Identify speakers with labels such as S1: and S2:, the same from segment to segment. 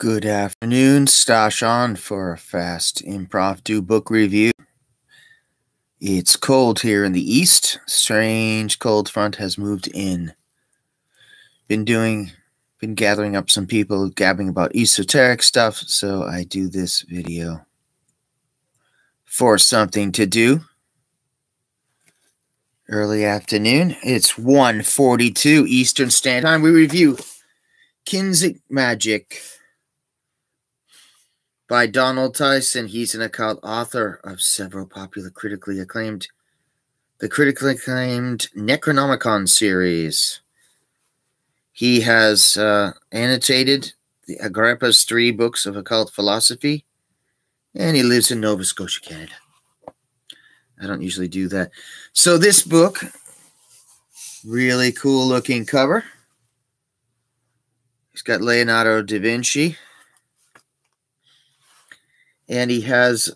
S1: Good afternoon. Stash on for a fast impromptu book review. It's cold here in the east. Strange cold front has moved in. Been gathering up some people gabbing about esoteric stuff, so I do this video for something to do. Early afternoon. It's 1:42 Eastern Standard Time. We review Kinesic Magic by Donald Tyson. He's an occult author of several popular the critically acclaimed Necronomicon series. He has annotated the Agrippa's 3 books of occult philosophy, and he lives in Nova Scotia, Canada. I don't usually do that. So this book, really cool looking cover. He's got Leonardo da Vinci. And he has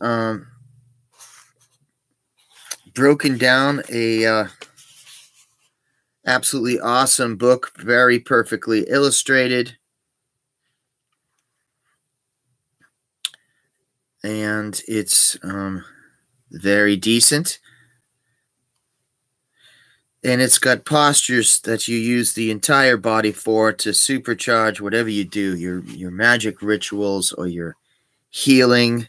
S1: broken down a absolutely awesome book, very perfectly illustrated. And it's very decent. And it's got postures that you use the entire body for to supercharge whatever you do, your magic rituals or your healing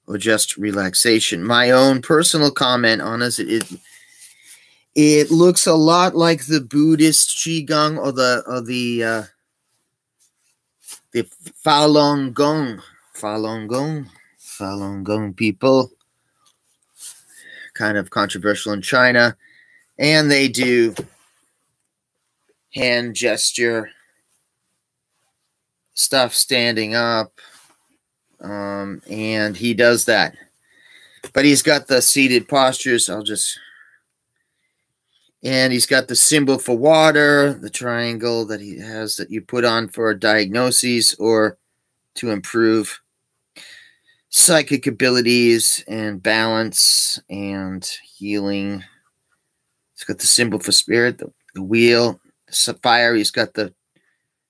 S1: or just relaxation. My own personal comment on this, it looks a lot like the Buddhist Qigong or the Falun Gong people, kind of controversial in China, and they do hand gesture stuff standing up. And he does that, but he's got the seated postures. And he's got the symbol for water, the triangle that he has that you put on for diagnoses or to improve psychic abilities and balance and healing. He's got the symbol for spirit, the wheel, the fire. He's got the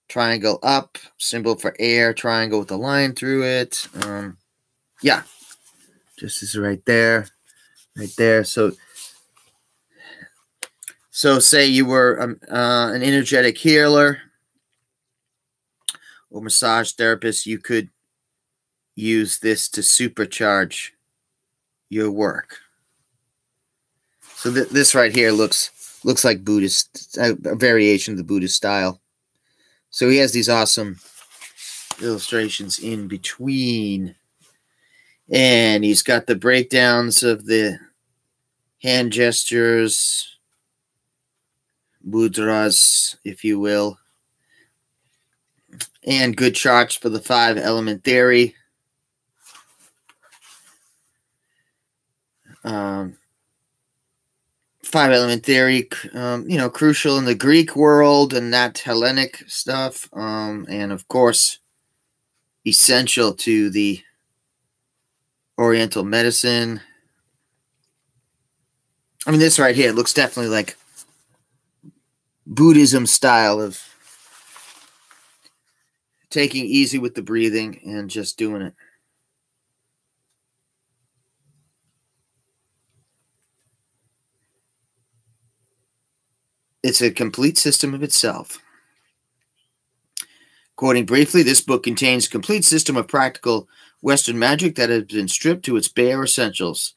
S1: triangle up, symbol for air, triangle with a line through it. Yeah, just is right there. So say you were an energetic healer or massage therapist, you could use this to supercharge your work. So this right here looks like Buddhist, a variation of the Buddhist style. So he has these awesome illustrations in between. And he's got the breakdowns of the hand gestures, mudras, if you will. And good charts for the 5-element theory. 5-element theory, crucial in the Greek world and that Hellenic stuff, and of course, essential to the Oriental medicine. I mean, this right here looks definitely like Buddhism style of taking easy with the breathing and just doing it. It's a complete system of itself. Quoting briefly, this book contains a complete system of practical Western magic that has been stripped to its bare essentials,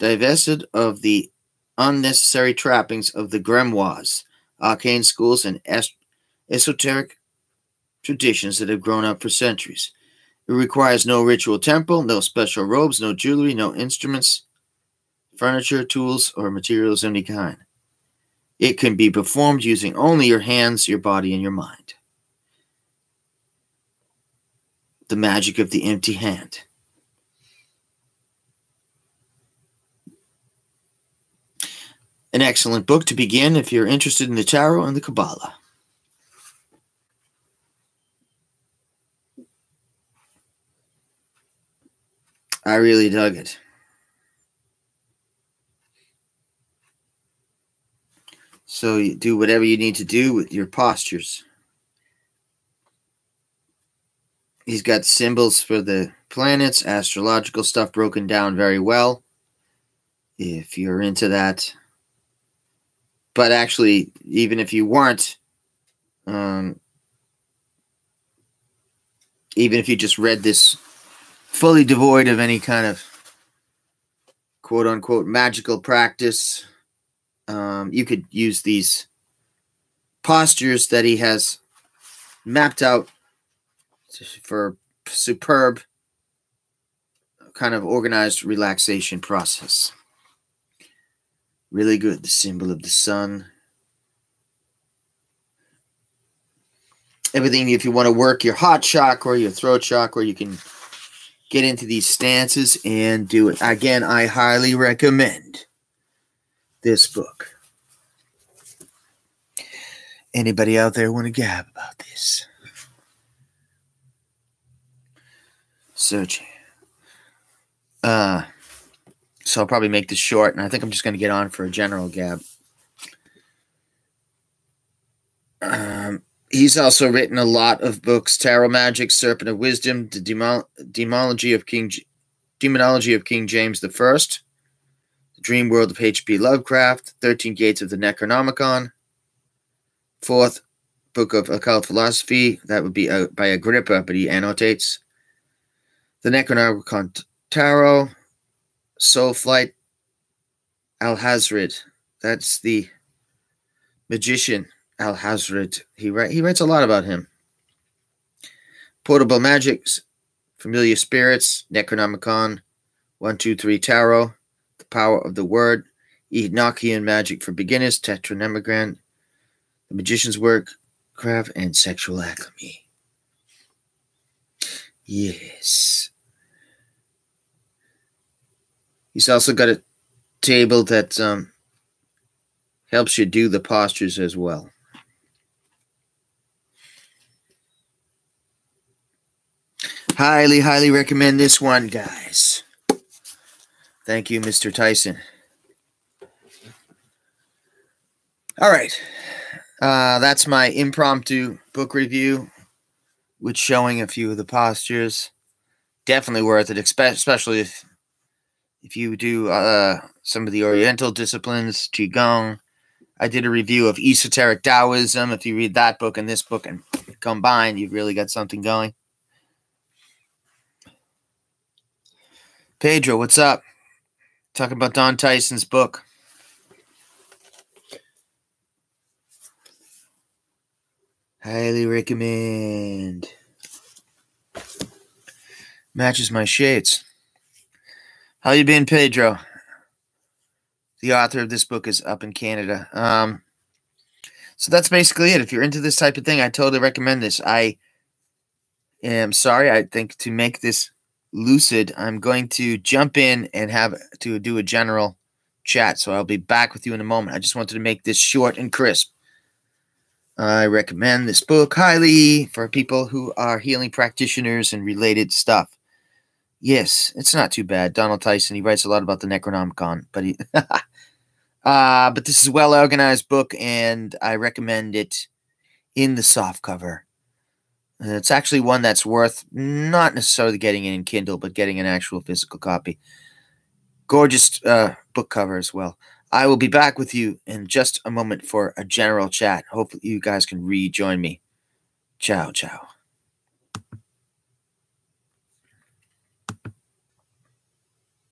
S1: divested of the unnecessary trappings of the grimoires, arcane schools, and esoteric traditions that have grown up for centuries. It requires no ritual temple, no special robes, no jewelry, no instruments, furniture, tools, or materials of any kind. It can be performed using only your hands, your body, and your mind. The magic of the empty hand. An excellent book to begin if you're interested in the tarot and the Kabbalah. I really dug it. So you do whatever you need to do with your postures. He's got symbols for the planets, astrological stuff broken down very well, if you're into that. But actually, even if you weren't, even if you just read this fully devoid of any kind of quote-unquote magical practice, you could use these postures that he has mapped out for superb kind of organized relaxation process. Really good. The symbol of the sun. Everything, if you want to work your heart chakra, your throat chakra, you can get into these stances and do it. Again, I highly recommend this book. Anybody out there want to gab about this? Searching. So I'll probably make this short, and I think I'm just going to get on for a general gab. He's also written a lot of books: Tarot Magic, Serpent of Wisdom, the Demonology of King James I, The Dream World of H.P. Lovecraft, 13 Gates of the Necronomicon, Fourth Book of Occult Philosophy, that would be by Agrippa, but he annotates, The Necronomicon Tarot, Soul Flight, Alhazred, that's the magician Alhazred. He writes a lot about him. Portable Magics, Familiar Spirits, Necronomicon, 1, 2, 3 Tarot, The Power of the Word, Enochian Magic for Beginners, Tetragrammaton, The Magician's Work, Craft, and Sexual Alchemy. Yes. He's also got a table that helps you do the postures as well. Highly, highly recommend this one, guys. Thank you, Mr. Tyson. All right. That's my impromptu book review with showing a few of the postures. Definitely worth it, especially if you do some of the Oriental disciplines, Qigong. I did a review of Esoteric Taoism. If you read that book and this book and combined, you've really got something going. Pedro, what's up? Talking about Don Tyson's book. Highly recommend. Matches my shades. How you been, Pedro? The author of this book is up in Canada. So that's basically it. If you're into this type of thing, I totally recommend this. I am sorry. I think to make this lucid, I'm going to jump in and have to do a general chat. So I'll be back with you in a moment. I just wanted to make this short and crisp. I recommend this book highly for people who are healing practitioners and related stuff. Yes, it's not too bad. Donald Tyson, he writes a lot about the Necronomicon, but but this is a well-organized book, and I recommend it in the softcover. It's actually one that's worth not necessarily getting it in Kindle, but getting an actual physical copy. Gorgeous book cover as well. I will be back with you in just a moment for a general chat. Hopefully you guys can rejoin me. Ciao, ciao.